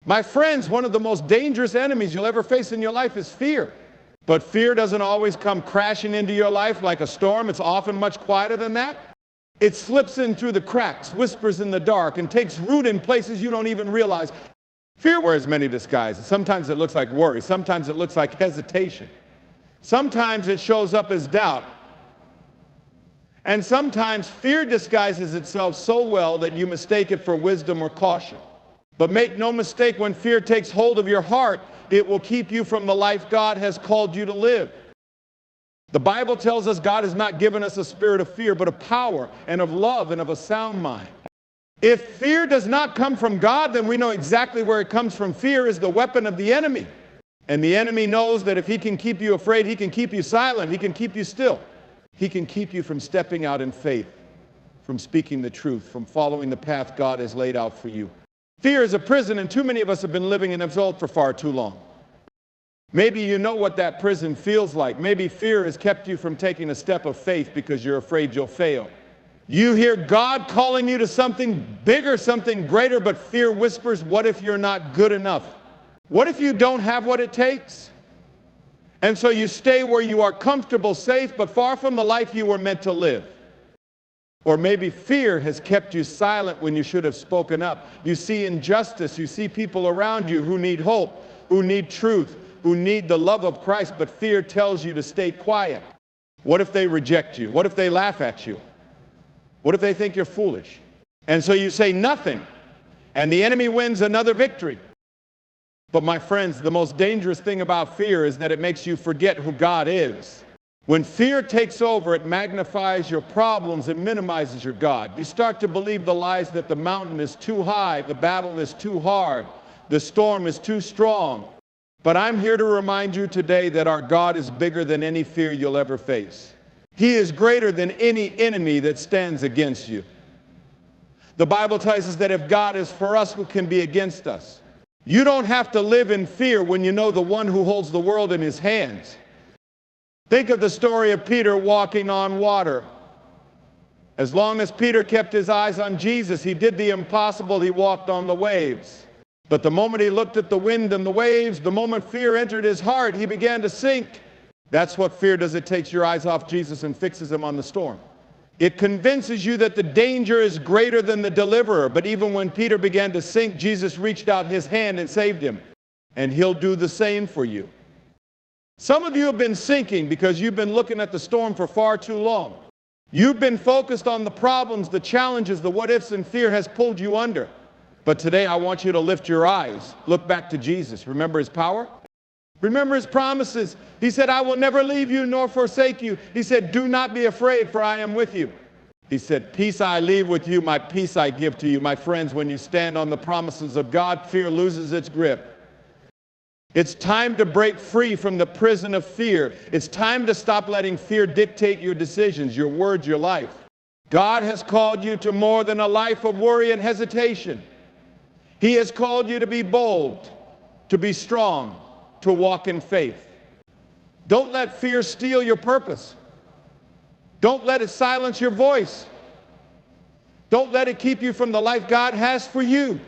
My friends, one of the most dangerous enemies you'll ever face in your life is fear. But fear doesn't always come crashing into your life like a storm. It's often much quieter than that. It slips in through the cracks, whispers in the dark, and takes root in places you don't even realize. Fear wears many disguises. Sometimes it looks like worry. Sometimes it looks like hesitation. Sometimes it shows up as doubt. And sometimes fear disguises itself so well that you mistake it for wisdom or caution. But make no mistake, when fear takes hold of your heart, it will keep you from the life God has called you to live. The Bible tells us God has not given us a spirit of fear, but of power and of love and of a sound mind. If fear does not come from God, then we know exactly where it comes from. Fear is the weapon of the enemy. And the enemy knows that if he can keep you afraid, he can keep you silent, he can keep you still. He can keep you from stepping out in faith, from speaking the truth, from following the path God has laid out for you. Fear is a prison, and too many of us have been living in it for far too long. Maybe you know what that prison feels like. Maybe fear has kept you from taking a step of faith because you're afraid you'll fail. You hear God calling you to something bigger, something greater, but fear whispers, what if you're not good enough? What if you don't have what it takes? And so you stay where you are comfortable, safe, but far from the life you were meant to live. Or maybe fear has kept you silent when you should have spoken up. You see injustice. You see people around you who need hope, who need truth, who need the love of Christ, but fear tells you to stay quiet. What if they reject you? What if they laugh at you? What if they think you're foolish? And so you say nothing, and the enemy wins another victory. But my friends, the most dangerous thing about fear is that it makes you forget who God is. When fear takes over, it magnifies your problems and minimizes your God. You start to believe the lies that the mountain is too high, the battle is too hard, the storm is too strong. But I'm here to remind you today that our God is bigger than any fear you'll ever face. He is greater than any enemy that stands against you. The Bible tells us that if God is for us, who can be against us? You don't have to live in fear when you know the one who holds the world in his hands. Think of the story of Peter walking on water. As long as Peter kept his eyes on Jesus, he did the impossible. He walked on the waves. But the moment he looked at the wind and the waves, the moment fear entered his heart, he began to sink. That's what fear does. It takes your eyes off Jesus and fixes him on the storm. It convinces you that the danger is greater than the deliverer. But even when Peter began to sink, Jesus reached out his hand and saved him. And he'll do the same for you. Some of you have been sinking because you've been looking at the storm for far too long. You've been focused on the problems, the challenges, the what-ifs, and fear has pulled you under. But today I want you to lift your eyes. Look back to Jesus. Remember his power? Remember his promises. He said, I will never leave you nor forsake you. He said, do not be afraid, for I am with you. He said, peace I leave with you, my peace I give to you. My friends, when you stand on the promises of God, fear loses its grip. It's time to break free from the prison of fear. It's time to stop letting fear dictate your decisions, your words, your life. God has called you to more than a life of worry and hesitation. He has called you to be bold, to be strong, to walk in faith. Don't let fear steal your purpose. Don't let it silence your voice. Don't let it keep you from the life God has for you.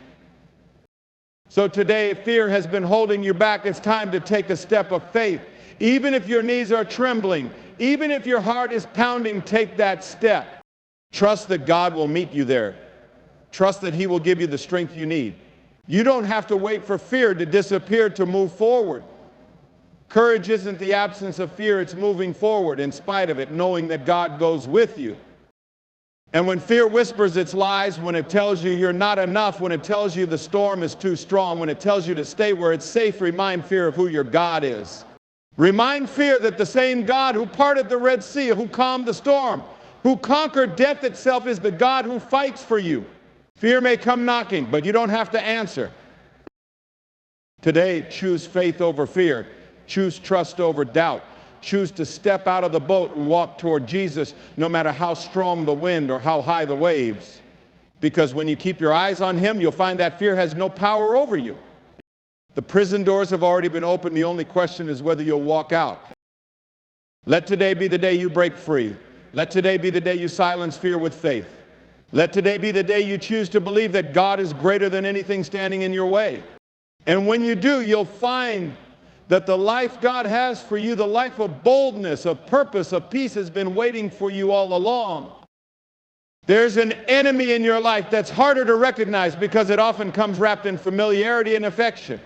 So today, if fear has been holding you back, it's time to take a step of faith. Even if your knees are trembling, even if your heart is pounding, take that step. Trust that God will meet you there. Trust that he will give you the strength you need. You don't have to wait for fear to disappear to move forward. Courage isn't the absence of fear, it's moving forward in spite of it, knowing that God goes with you. And when fear whispers its lies, when it tells you you're not enough, when it tells you the storm is too strong, when it tells you to stay where it's safe, remind fear of who your God is. Remind fear that the same God who parted the Red Sea, who calmed the storm, who conquered death itself, is the God who fights for you. Fear may come knocking, but you don't have to answer. Today, choose faith over fear. Choose trust over doubt. Choose to step out of the boat and walk toward Jesus, no matter how strong the wind or how high the waves. Because when you keep your eyes on him, you'll find that fear has no power over you. The prison doors have already been opened. The only question is whether you'll walk out. Let today be the day you break free. Let today be the day you silence fear with faith. Let today be the day you choose to believe that God is greater than anything standing in your way. And when you do, you'll find that the life God has for you, the life of boldness, of purpose, of peace, has been waiting for you all along. There's an enemy in your life that's harder to recognize because it often comes wrapped in familiarity and affection.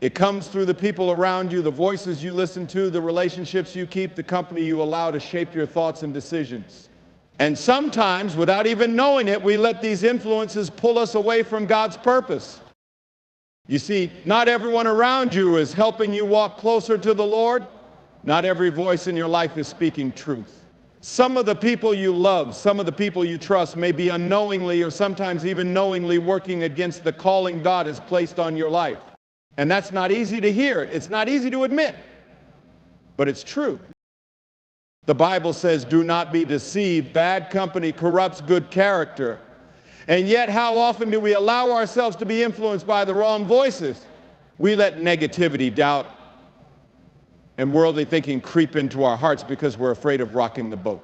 It comes through the people around you, the voices you listen to, the relationships you keep, the company you allow to shape your thoughts and decisions. And sometimes, without even knowing it, we let these influences pull us away from God's purpose. You see, not everyone around you is helping you walk closer to the Lord. Not every voice in your life is speaking truth. Some of the people you love, some of the people you trust may be unknowingly or sometimes even knowingly working against the calling God has placed on your life. And that's not easy to hear. It's not easy to admit, but it's true. The Bible says, do not be deceived. Bad company corrupts good character. And yet, how often do we allow ourselves to be influenced by the wrong voices? We let negativity, doubt, and worldly thinking creep into our hearts because we're afraid of rocking the boat.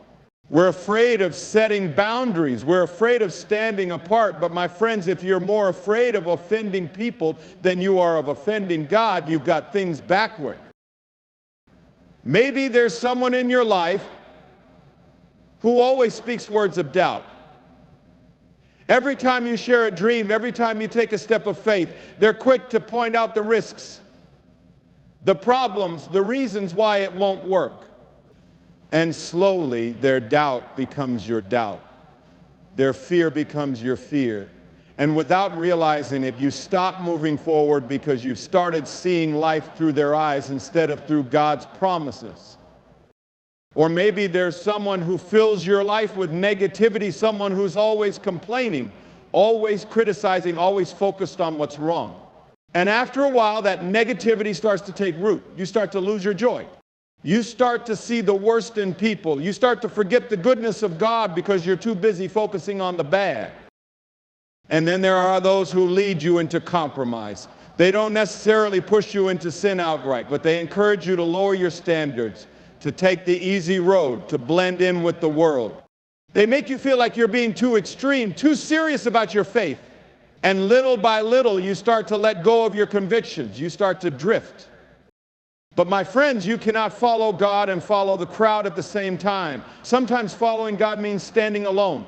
We're afraid of setting boundaries. We're afraid of standing apart. But my friends, if you're more afraid of offending people than you are of offending God, you've got things backward. Maybe there's someone in your life who always speaks words of doubt. Every time you share a dream, every time you take a step of faith, they're quick to point out the risks, the problems, the reasons why it won't work. And slowly, their doubt becomes your doubt. Their fear becomes your fear. And without realizing it, you stop moving forward because you've started seeing life through their eyes instead of through God's promises. Or maybe there's someone who fills your life with negativity, someone who's always complaining, always criticizing, always focused on what's wrong. And after a while, that negativity starts to take root. You start to lose your joy. You start to see the worst in people. You start to forget the goodness of God because you're too busy focusing on the bad. And then there are those who lead you into compromise. They don't necessarily push you into sin outright, but they encourage you to lower your standards, to take the easy road, to blend in with the world. They make you feel like you're being too extreme, too serious about your faith. And little by little, you start to let go of your convictions. You start to drift. But my friends, you cannot follow God and follow the crowd at the same time. Sometimes following God means standing alone.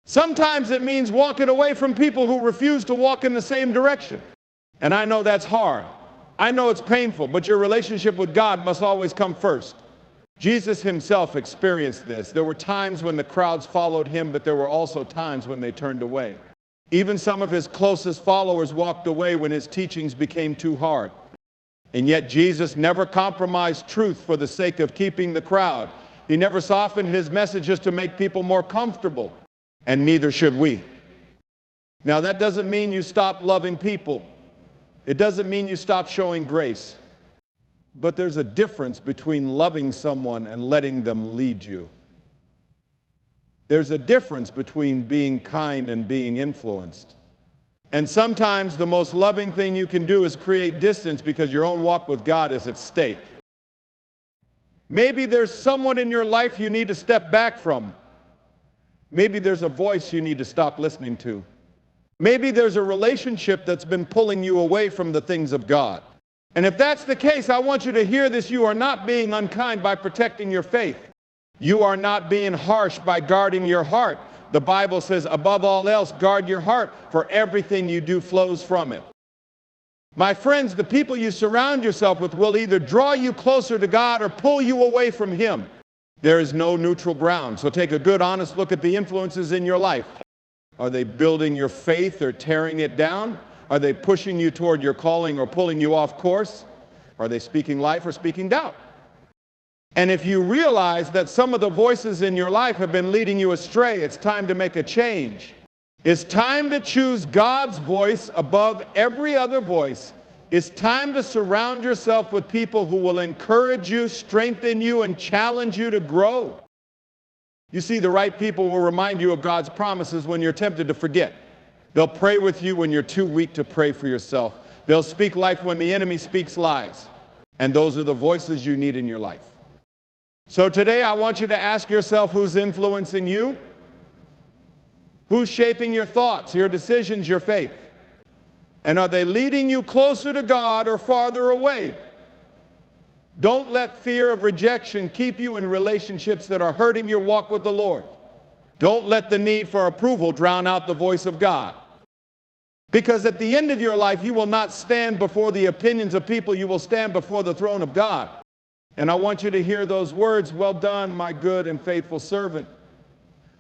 Sometimes it means walking away from people who refuse to walk in the same direction. And I know that's hard. I know it's painful, but your relationship with God must always come first. Jesus himself experienced this. There were times when the crowds followed him, but there were also times when they turned away. Even some of his closest followers walked away when his teachings became too hard. And yet Jesus never compromised truth for the sake of keeping the crowd. He never softened his messages to make people more comfortable, and neither should we. Now, that doesn't mean you stop loving people. It doesn't mean you stop showing grace. But there's a difference between loving someone and letting them lead you. There's a difference between being kind and being influenced. And sometimes the most loving thing you can do is create distance because your own walk with God is at stake. Maybe there's someone in your life you need to step back from. Maybe there's a voice you need to stop listening to. Maybe there's a relationship that's been pulling you away from the things of God. And if that's the case, I want you to hear this. You are not being unkind by protecting your faith. You are not being harsh by guarding your heart. The Bible says, above all else, guard your heart, for everything you do flows from it. My friends, the people you surround yourself with will either draw you closer to God or pull you away from him. There is no neutral ground. So take a good, honest look at the influences in your life. Are they building your faith or tearing it down? Are they pushing you toward your calling or pulling you off course? Are they speaking life or speaking doubt? And if you realize that some of the voices in your life have been leading you astray, it's time to make a change. It's time to choose God's voice above every other voice. It's time to surround yourself with people who will encourage you, strengthen you, and challenge you to grow. You see, the right people will remind you of God's promises when you're tempted to forget. They'll pray with you when you're too weak to pray for yourself. They'll speak life when the enemy speaks lies. And those are the voices you need in your life. So today I want you to ask yourself, who's influencing you? Who's shaping your thoughts, your decisions, your faith? And are they leading you closer to God or farther away? Don't let fear of rejection keep you in relationships that are hurting your walk with the Lord. Don't let the need for approval drown out the voice of God. Because at the end of your life, you will not stand before the opinions of people. You will stand before the throne of God. And I want you to hear those words, "Well done, my good and faithful servant."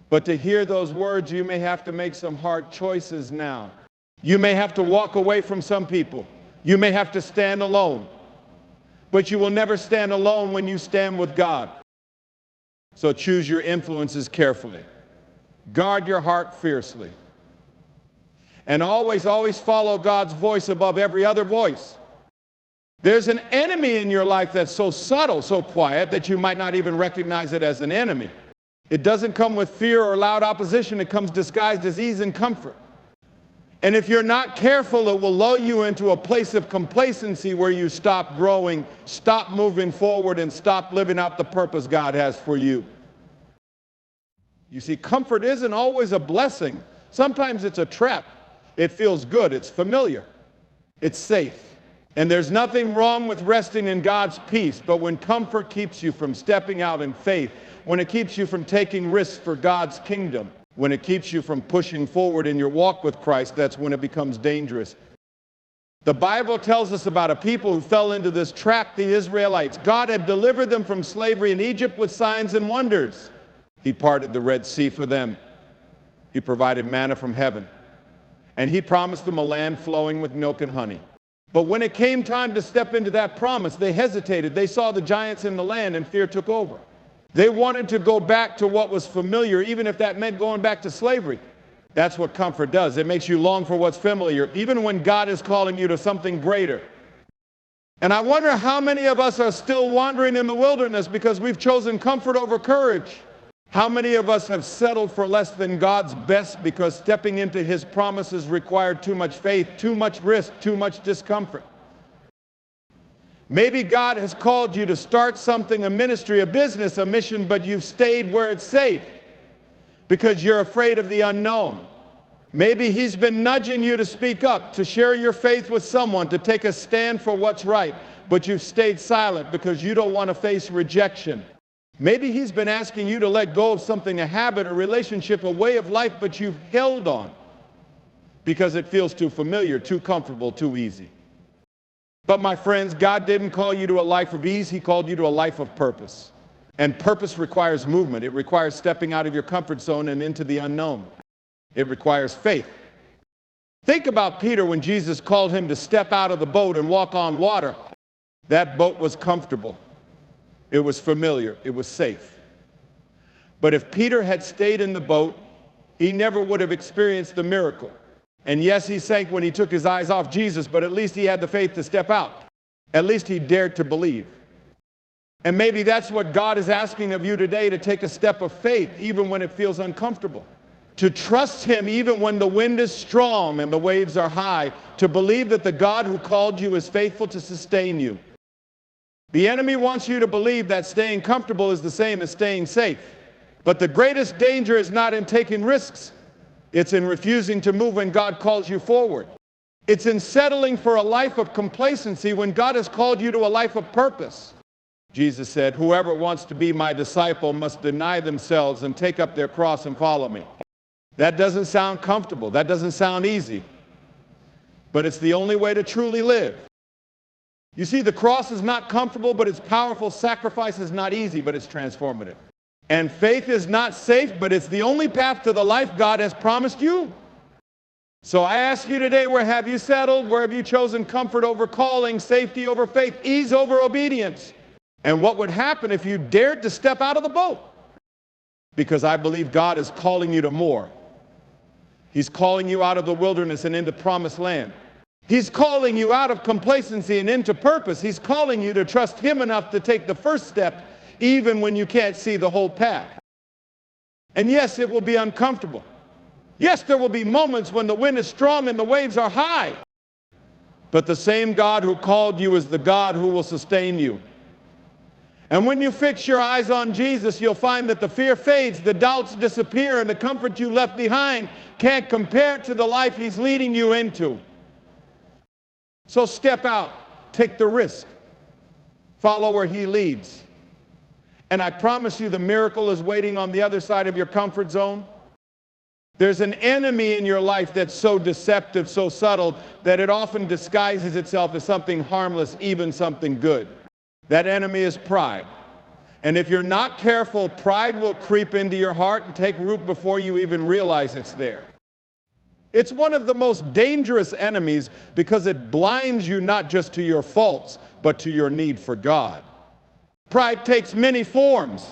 But to hear those words, you may have to make some hard choices now. You may have to walk away from some people. You may have to stand alone. But you will never stand alone when you stand with God. So choose your influences carefully. Guard your heart fiercely. And always, always follow God's voice above every other voice. There's an enemy in your life that's so subtle, so quiet, that you might not even recognize it as an enemy. It doesn't come with fear or loud opposition. It comes disguised as ease and comfort. And if you're not careful, it will lull you into a place of complacency where you stop growing, stop moving forward, and stop living out the purpose God has for you. You see, comfort isn't always a blessing. Sometimes it's a trap. It feels good. It's familiar. It's safe. And there's nothing wrong with resting in God's peace, but when comfort keeps you from stepping out in faith, when it keeps you from taking risks for God's kingdom, when it keeps you from pushing forward in your walk with Christ, that's when it becomes dangerous. The Bible tells us about a people who fell into this trap, the Israelites. God had delivered them from slavery in Egypt with signs and wonders. He parted the Red Sea for them. He provided manna from heaven. And he promised them a land flowing with milk and honey. But when it came time to step into that promise, they hesitated. They saw the giants in the land and fear took over. They wanted to go back to what was familiar, even if that meant going back to slavery. That's what comfort does. It makes you long for what's familiar, even when God is calling you to something greater. And I wonder how many of us are still wandering in the wilderness because we've chosen comfort over courage. How many of us have settled for less than God's best because stepping into his promises required too much faith, too much risk, too much discomfort? Maybe God has called you to start something, a ministry, a business, a mission, but you've stayed where it's safe because you're afraid of the unknown. Maybe he's been nudging you to speak up, to share your faith with someone, to take a stand for what's right, but you've stayed silent because you don't want to face rejection. Maybe he's been asking you to let go of something, a habit, a relationship, a way of life, but you've held on because it feels too familiar, too comfortable, too easy. But my friends, God didn't call you to a life of ease. He called you to a life of purpose. And purpose requires movement. It requires stepping out of your comfort zone and into the unknown. It requires faith. Think about Peter when Jesus called him to step out of the boat and walk on water. That boat was comfortable. It was familiar. It was safe. But if Peter had stayed in the boat, he never would have experienced the miracle. And yes, he sank when he took his eyes off Jesus, but at least he had the faith to step out. At least he dared to believe. And maybe that's what God is asking of you today, to take a step of faith even when it feels uncomfortable. To trust him even when the wind is strong and the waves are high. To believe that the God who called you is faithful to sustain you. The enemy wants you to believe that staying comfortable is the same as staying safe. But the greatest danger is not in taking risks. It's in refusing to move when God calls you forward. It's in settling for a life of complacency when God has called you to a life of purpose. Jesus said, "Whoever wants to be my disciple must deny themselves and take up their cross and follow me." That doesn't sound comfortable. That doesn't sound easy. But it's the only way to truly live. You see, the cross is not comfortable, but it's powerful. Sacrifice is not easy, but it's transformative. And faith is not safe, but it's the only path to the life God has promised you. So I ask you today, where have you settled? Where have you chosen comfort over calling, safety over faith, ease over obedience? And what would happen if you dared to step out of the boat? Because I believe God is calling you to more. He's calling you out of the wilderness and into promised land. He's calling you out of complacency and into purpose. He's calling you to trust him enough to take the first step, even when you can't see the whole path. And yes, it will be uncomfortable. Yes, there will be moments when the wind is strong and the waves are high. But the same God who called you is the God who will sustain you. And when you fix your eyes on Jesus, you'll find that the fear fades, the doubts disappear, and the comfort you left behind can't compare to the life he's leading you into. So step out, take the risk, follow where he leads. And I promise you the miracle is waiting on the other side of your comfort zone. There's an enemy in your life that's so deceptive, so subtle, that it often disguises itself as something harmless, even something good. That enemy is pride. And if you're not careful, pride will creep into your heart and take root before you even realize it's there. It's one of the most dangerous enemies because it blinds you not just to your faults, but to your need for God. Pride takes many forms.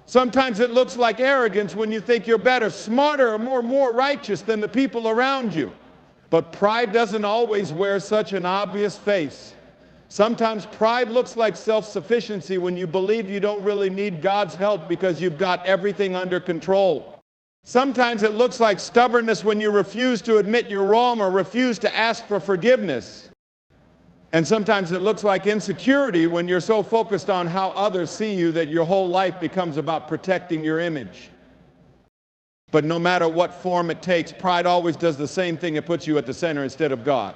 Sometimes it looks like arrogance when you think you're better, smarter, or more righteous than the people around you. But pride doesn't always wear such an obvious face. Sometimes pride looks like self-sufficiency when you believe you don't really need God's help because you've got everything under control. Sometimes it looks like stubbornness when you refuse to admit you're wrong or refuse to ask for forgiveness. And sometimes it looks like insecurity when you're so focused on how others see you that your whole life becomes about protecting your image. But no matter what form it takes, pride always does the same thing. It puts you at the center instead of God.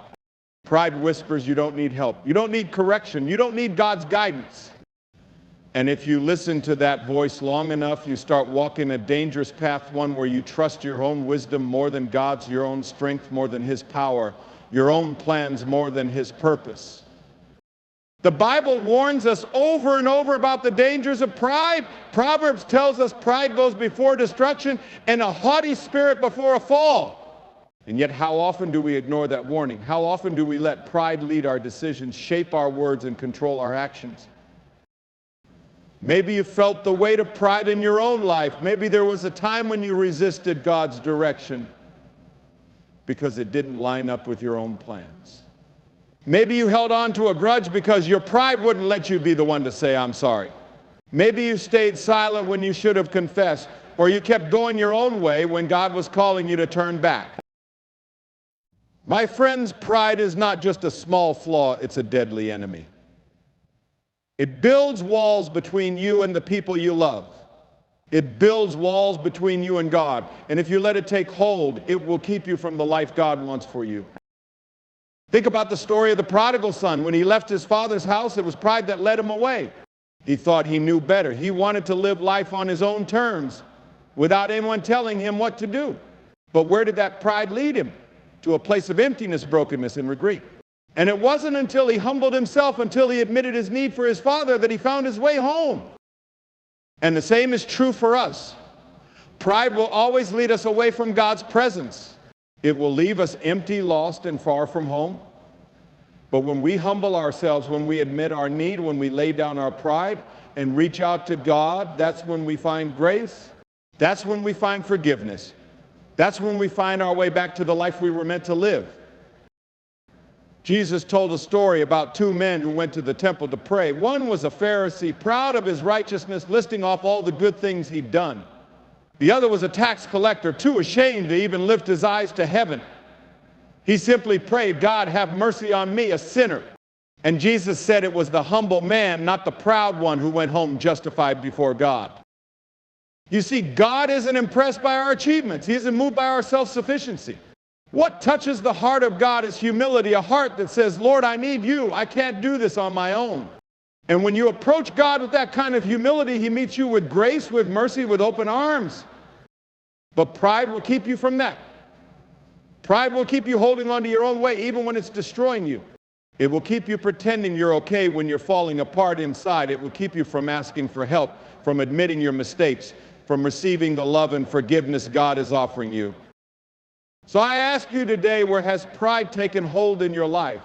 Pride whispers you don't need help. You don't need correction. You don't need God's guidance. And if you listen to that voice long enough, you start walking a dangerous path, one where you trust your own wisdom more than God's, your own strength more than his power, your own plans more than his purpose. The Bible warns us over and over about the dangers of pride. Proverbs tells us pride goes before destruction and a haughty spirit before a fall. And yet how often do we ignore that warning? How often do we let pride lead our decisions, shape our words, and control our actions? Maybe you felt the weight of pride in your own life. Maybe there was a time when you resisted God's direction because it didn't line up with your own plans. Maybe you held on to a grudge because your pride wouldn't let you be the one to say, I'm sorry. Maybe you stayed silent when you should have confessed, or you kept going your own way when God was calling you to turn back. My friends, pride is not just a small flaw, it's a deadly enemy. It builds walls between you and the people you love. It builds walls between you and God. And if you let it take hold, it will keep you from the life God wants for you. Think about the story of the prodigal son. When he left his father's house, it was pride that led him away. He thought he knew better. He wanted to live life on his own terms without anyone telling him what to do. But where did that pride lead him? To a place of emptiness, brokenness, and regret. And it wasn't until he humbled himself, until he admitted his need for his father, that he found his way home. And the same is true for us. Pride will always lead us away from God's presence. It will leave us empty, lost, and far from home. But when we humble ourselves, when we admit our need, when we lay down our pride and reach out to God, that's when we find grace. That's when we find forgiveness. That's when we find our way back to the life we were meant to live. Jesus told a story about two men who went to the temple to pray. One was a Pharisee, proud of his righteousness, listing off all the good things he'd done. The other was a tax collector, too ashamed to even lift his eyes to heaven. He simply prayed, God, have mercy on me, a sinner. And Jesus said it was the humble man, not the proud one, who went home justified before God. You see, God isn't impressed by our achievements. He isn't moved by our self-sufficiency. What touches the heart of God is humility, a heart that says, Lord, I need you. I can't do this on my own. And when you approach God with that kind of humility, he meets you with grace, with mercy, with open arms. But pride will keep you from that. Pride will keep you holding on to your own way, even when it's destroying you. It will keep you pretending you're okay when you're falling apart inside. It will keep you from asking for help, from admitting your mistakes, from receiving the love and forgiveness God is offering you. So I ask you today, where has pride taken hold in your life?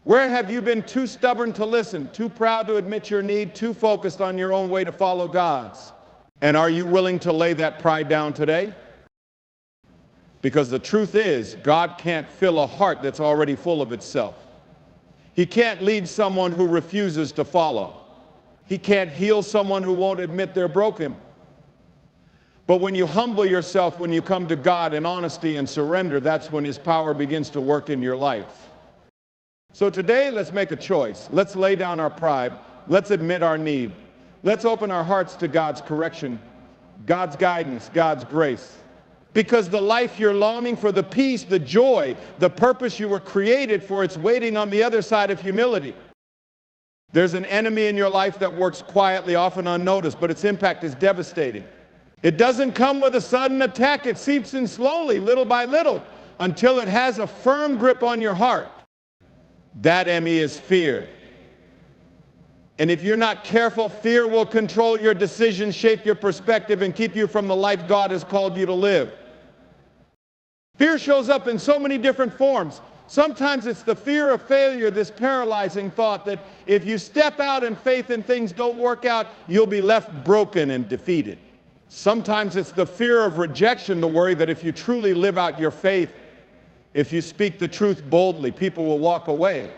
Where have you been too stubborn to listen, too proud to admit your need, too focused on your own way to follow God's? And are you willing to lay that pride down today? Because the truth is, God can't fill a heart that's already full of itself. He can't lead someone who refuses to follow. He can't heal someone who won't admit they're broken. But when you humble yourself, when you come to God in honesty and surrender, that's when his power begins to work in your life. So today, let's make a choice. Let's lay down our pride. Let's admit our need. Let's open our hearts to God's correction, God's guidance, God's grace. Because the life you're longing for, the peace, the joy, the purpose you were created for, it's waiting on the other side of humility. There's an enemy in your life that works quietly, often unnoticed, but its impact is devastating. It doesn't come with a sudden attack. It seeps in slowly, little by little, until it has a firm grip on your heart. That enemy is fear. And if you're not careful, fear will control your decisions, shape your perspective, and keep you from the life God has called you to live. Fear shows up in so many different forms. Sometimes it's the fear of failure, this paralyzing thought that if you step out in faith and things don't work out, you'll be left broken and defeated. Sometimes it's the fear of rejection, the worry that if you truly live out your faith, if you speak the truth boldly, people will walk away.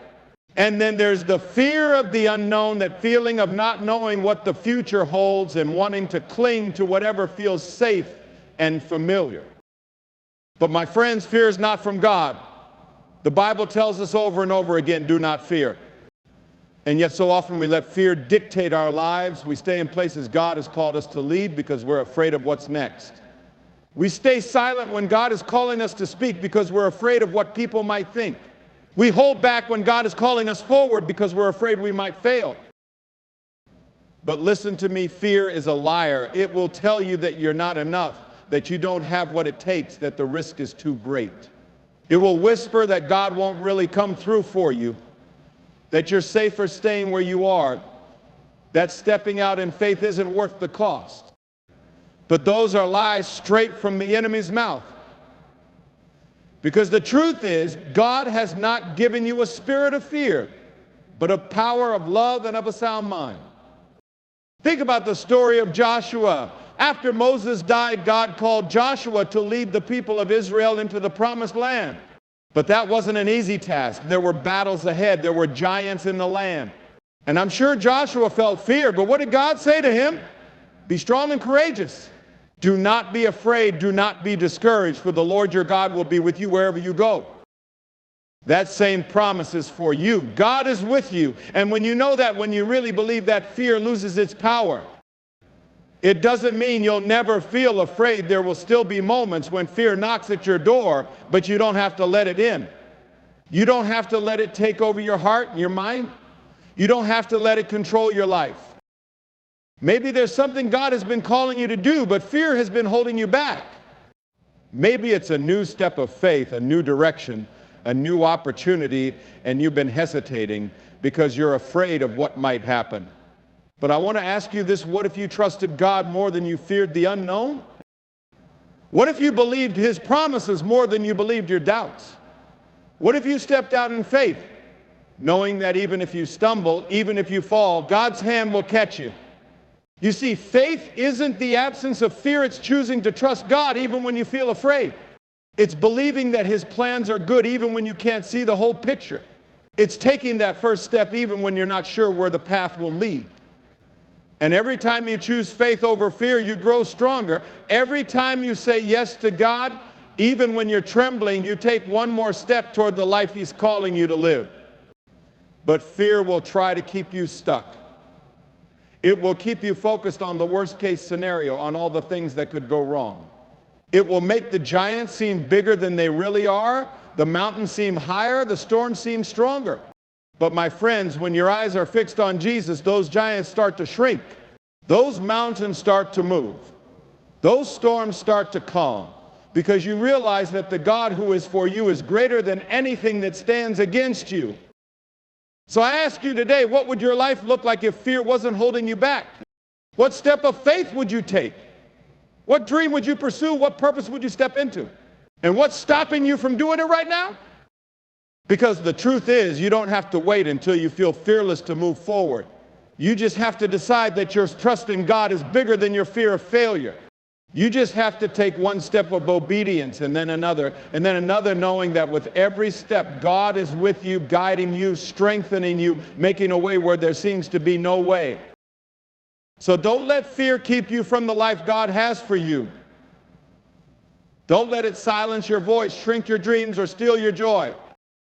And then there's the fear of the unknown, that feeling of not knowing what the future holds and wanting to cling to whatever feels safe and familiar. But my friends, fear is not from God. The Bible tells us over and over again, do not fear. And yet so often we let fear dictate our lives. We stay in places God has called us to lead because we're afraid of what's next. We stay silent when God is calling us to speak because we're afraid of what people might think. We hold back when God is calling us forward because we're afraid we might fail. But listen to me, fear is a liar. It will tell you that you're not enough, that you don't have what it takes, that the risk is too great. It will whisper that God won't really come through for you, that you're safer staying where you are, that stepping out in faith isn't worth the cost. But those are lies straight from the enemy's mouth. Because the truth is, God has not given you a spirit of fear, but a power of love and of a sound mind. Think about the story of Joshua. After Moses died, God called Joshua to lead the people of Israel into the promised land. But that wasn't an easy task. There were battles ahead. There were giants in the land. And I'm sure Joshua felt fear, but what did God say to him? Be strong and courageous. Do not be afraid. Do not be discouraged, for the Lord your God will be with you wherever you go. That same promise is for you. God is with you. And when you know that, when you really believe that, fear loses its power. It doesn't mean you'll never feel afraid. There will still be moments when fear knocks at your door, but you don't have to let it in. You don't have to let it take over your heart and your mind. You don't have to let it control your life. Maybe there's something God has been calling you to do, but fear has been holding you back. Maybe it's a new step of faith, a new direction, a new opportunity, and you've been hesitating because you're afraid of what might happen. But I want to ask you this: what if you trusted God more than you feared the unknown? What if you believed His promises more than you believed your doubts? What if you stepped out in faith, knowing that even if you stumble, even if you fall, God's hand will catch you? You see, faith isn't the absence of fear. It's choosing to trust God even when you feel afraid. It's believing that His plans are good even when you can't see the whole picture. It's taking that first step even when you're not sure where the path will lead. And every time you choose faith over fear, you grow stronger. Every time you say yes to God, even when you're trembling, you take one more step toward the life He's calling you to live. But fear will try to keep you stuck. It will keep you focused on the worst case scenario, on all the things that could go wrong. It will make the giants seem bigger than they really are, the mountains seem higher, the storm seems stronger. But my friends, when your eyes are fixed on Jesus, those giants start to shrink. Those mountains start to move. Those storms start to calm, because you realize that the God who is for you is greater than anything that stands against you. So I ask you today, what would your life look like if fear wasn't holding you back? What step of faith would you take? What dream would you pursue? What purpose would you step into? And what's stopping you from doing it right now? Because the truth is, you don't have to wait until you feel fearless to move forward. You just have to decide that your trust in God is bigger than your fear of failure. You just have to take one step of obedience and then another, knowing that with every step, God is with you, guiding you, strengthening you, making a way where there seems to be no way. So don't let fear keep you from the life God has for you. Don't let it silence your voice, shrink your dreams, or steal your joy.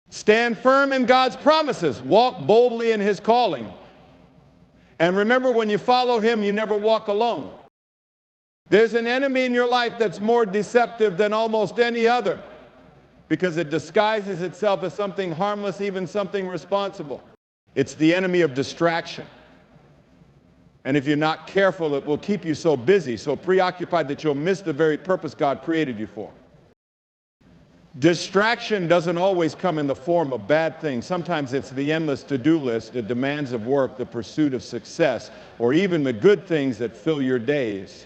Stand firm in God's promises. Walk boldly in His calling. And remember, when you follow Him, you never walk alone. There's an enemy in your life that's more deceptive than almost any other because it disguises itself as something harmless, even something responsible. It's the enemy of distraction. And if you're not careful, it will keep you so busy, so preoccupied that you'll miss the very purpose God created you for. Distraction doesn't always come in the form of bad things. Sometimes it's the endless to-do list, the demands of work, the pursuit of success, or even the good things that fill your days.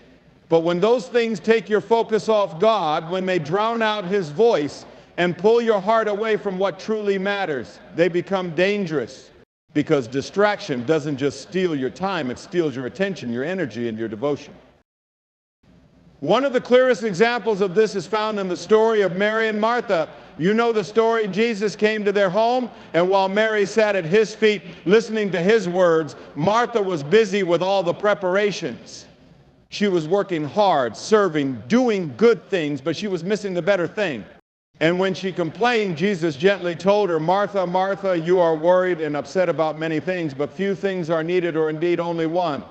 But when those things take your focus off God, when they drown out His voice and pull your heart away from what truly matters, they become dangerous. Because distraction doesn't just steal your time, it steals your attention, your energy, and your devotion. One of the clearest examples of this is found in the story of Mary and Martha. You know the story. Jesus came to their home, and while Mary sat at His feet listening to His words, Martha was busy with all the preparations. She was working hard, serving, doing good things, but she was missing the better thing. And when she complained, Jesus gently told her, "Martha, Martha, you are worried and upset about many things, but few things are needed, or indeed only one.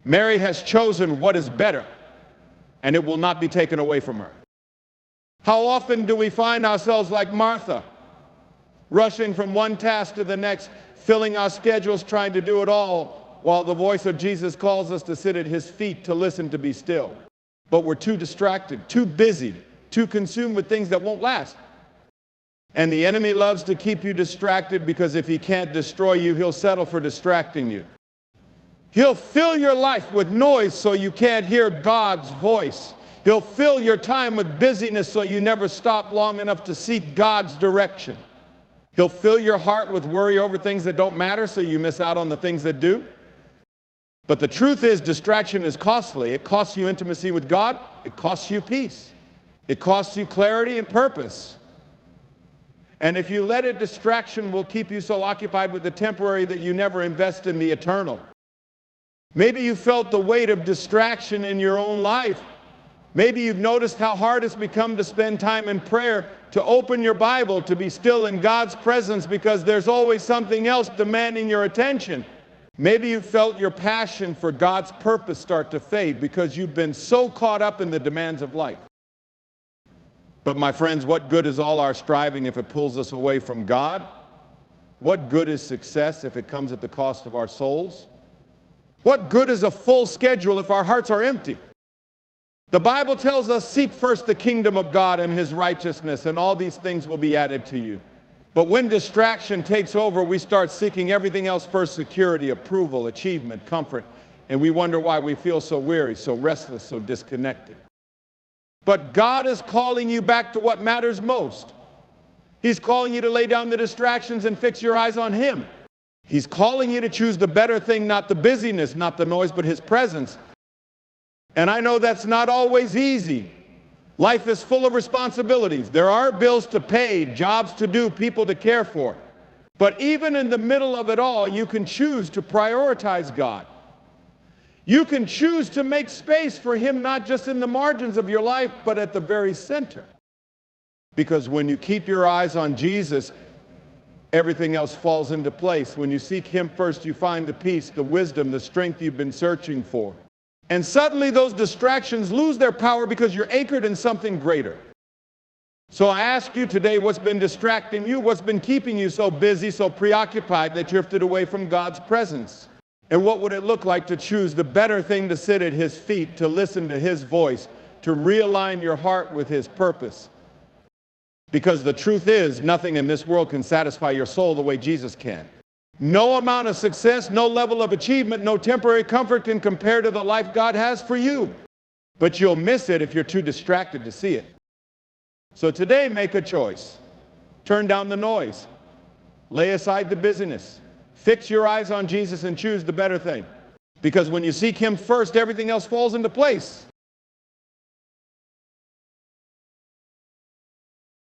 Mary has chosen what is better, and it will not be taken away from her." How often do we find ourselves like Martha, rushing from one task to the next, filling our schedules, trying to do it all, while the voice of Jesus calls us to sit at His feet to listen, to be still. But we're too distracted, too busy, too consumed with things that won't last. And the enemy loves to keep you distracted because if he can't destroy you, he'll settle for distracting you. He'll fill your life with noise so you can't hear God's voice. He'll fill your time with busyness so you never stop long enough to seek God's direction. He'll fill your heart with worry over things that don't matter so you miss out on the things that do. But the truth is, distraction is costly. It costs you intimacy with God. It costs you peace. It costs you clarity and purpose. And if you let it, distraction will keep you so occupied with the temporary that you never invest in the eternal. Maybe you felt the weight of distraction in your own life. Maybe you've noticed how hard it's become to spend time in prayer, to open your Bible, to be still in God's presence because there's always something else demanding your attention. Maybe you felt your passion for God's purpose start to fade because you've been so caught up in the demands of life. But my friends, what good is all our striving if it pulls us away from God? What good is success if it comes at the cost of our souls? What good is a full schedule if our hearts are empty? The Bible tells us, seek first the kingdom of God and His righteousness, and all these things will be added to you. But when distraction takes over, we start seeking everything else first: security, approval, achievement, comfort, and we wonder why we feel so weary, so restless, so disconnected. But God is calling you back to what matters most. He's calling you to lay down the distractions and fix your eyes on Him. He's calling you to choose the better thing, not the busyness, not the noise, but His presence. And I know that's not always easy. Life is full of responsibilities. There are bills to pay, jobs to do, people to care for. But even in the middle of it all, you can choose to prioritize God. You can choose to make space for Him, not just in the margins of your life, but at the very center. Because when you keep your eyes on Jesus, everything else falls into place. When you seek Him first, you find the peace, the wisdom, the strength you've been searching for. And suddenly those distractions lose their power because you're anchored in something greater. So I ask you today, what's been distracting you? What's been keeping you so busy, so preoccupied that you drifted away from God's presence? And what would it look like to choose the better thing, to sit at His feet, to listen to His voice, to realign your heart with His purpose? Because the truth is, nothing in this world can satisfy your soul the way Jesus can. No amount of success, no level of achievement, no temporary comfort can compare to the life God has for you. But you'll miss it if you're too distracted to see it. So today, make a choice. Turn down the noise. Lay aside the busyness. Fix your eyes on Jesus and choose the better thing. Because when you seek Him first, everything else falls into place.